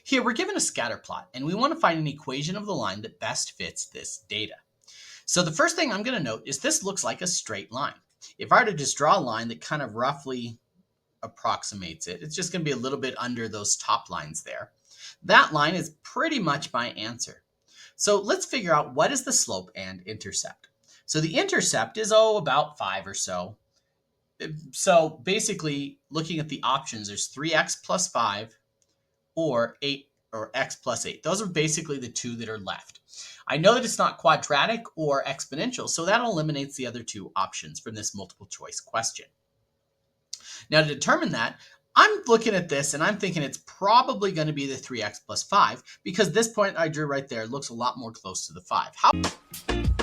Here we're given a scatter plot, and we want to find an equation of the line that best fits this data. So the first thing I'm going to note is this looks like a straight line. If I were to just draw a line that kind of roughly approximates it, it's just going to be a little bit under those top lines there. That line is pretty much my answer. So let's figure out what is the slope and intercept. So the intercept is, about 5 or so. So basically, looking at the options, there's 3x plus 5 or 8 or x plus 8. Those are basically the two that are left. I know that it's not quadratic or exponential, so that eliminates the other two options from this multiple choice question. Now, to determine that, I'm looking at this and I'm thinking it's probably going to be the 3x plus 5 because this point I drew right there looks a lot more close to the 5.